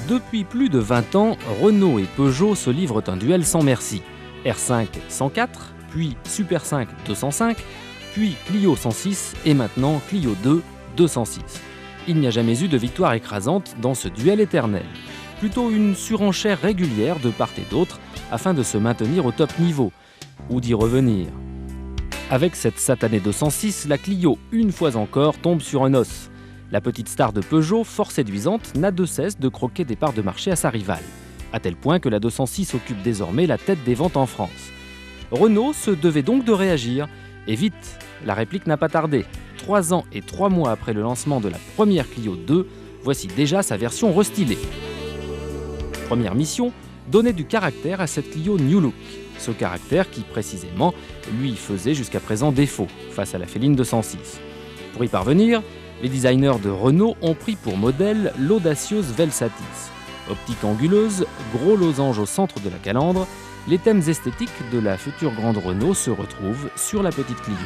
Depuis plus de 20 ans, Renault et Peugeot se livrent un duel sans merci. R5 104, puis Super 5 205, puis Clio 106 et maintenant Clio 2 206. Il n'y a jamais eu de victoire écrasante dans ce duel éternel. Plutôt une surenchère régulière de part et d'autre afin de se maintenir au top niveau, ou d'y revenir. Avec cette satanée 206, la Clio, une fois encore, tombe sur un os. La petite star de Peugeot, fort séduisante, n'a de cesse de croquer des parts de marché à sa rivale, à tel point que la 206 occupe désormais la tête des ventes en France. Renault se devait donc de réagir, et vite, la réplique n'a pas tardé. 3 ans et 3 mois après le lancement de la première Clio 2, voici déjà sa version restylée. Première mission, donner du caractère à cette Clio New Look. Ce caractère qui, précisément, lui faisait jusqu'à présent défaut face à la féline 206. Pour y parvenir, les designers de Renault ont pris pour modèle l'audacieuse Velsatis. Optique anguleuse, gros losange au centre de la calandre, les thèmes esthétiques de la future grande Renault se retrouvent sur la petite Clio.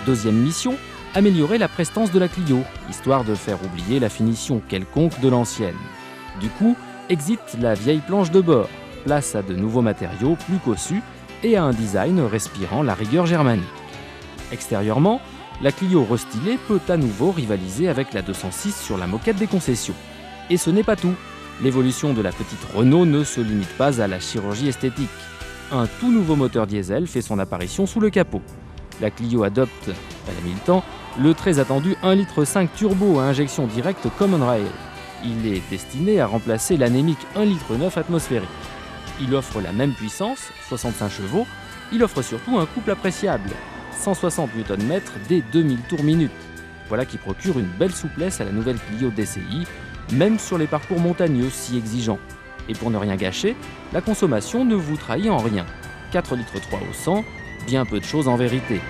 Deuxième mission, améliorer la prestance de la Clio, histoire de faire oublier la finition quelconque de l'ancienne. Du coup, exit la vieille planche de bord, place à de nouveaux matériaux plus cossus et à un design respirant la rigueur germanique. Extérieurement, la Clio restylée peut à nouveau rivaliser avec la 206 sur la moquette des concessions. Et ce n'est pas tout. L'évolution de la petite Renault ne se limite pas à la chirurgie esthétique. Un tout nouveau moteur diesel fait son apparition sous le capot. La Clio adopte, elle a mis le temps, le très attendu 1,5 litre turbo à injection directe Common Rail. Il est destiné à remplacer l'anémique 1,9 litre atmosphérique. Il offre la même puissance, 65 chevaux, il offre surtout un couple appréciable, 160 Nm dès 2000 tours minute. Voilà qui procure une belle souplesse à la nouvelle Clio DCI, même sur les parcours montagneux si exigeants. Et pour ne rien gâcher, la consommation ne vous trahit en rien. 4,3 litres au 100, bien peu de choses en vérité.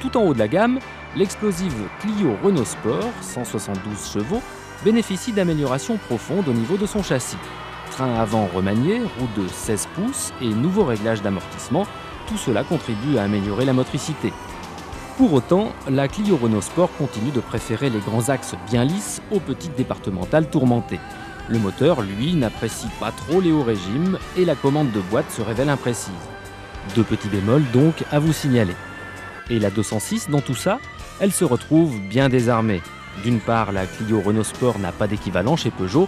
Tout en haut de la gamme, l'explosive Clio Renault Sport, 172 chevaux, bénéficie d'améliorations profondes au niveau de son châssis. Train avant remanié, roue de 16 pouces et nouveau réglage d'amortissement, tout cela contribue à améliorer la motricité. Pour autant, la Clio Renault Sport continue de préférer les grands axes bien lisses aux petites départementales tourmentées. Le moteur, lui, n'apprécie pas trop les hauts régimes et la commande de boîte se révèle imprécise. 2 petits bémols donc à vous signaler. Et la 206 dans tout ça, elle se retrouve bien désarmée. D'une part, la Clio Renault Sport n'a pas d'équivalent chez Peugeot.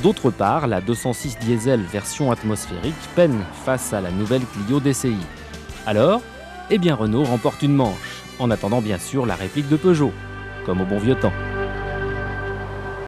D'autre part, la 206 diesel version atmosphérique peine face à la nouvelle Clio DCI. Alors, Renault remporte une manche, en attendant bien sûr la réplique de Peugeot, comme au bon vieux temps.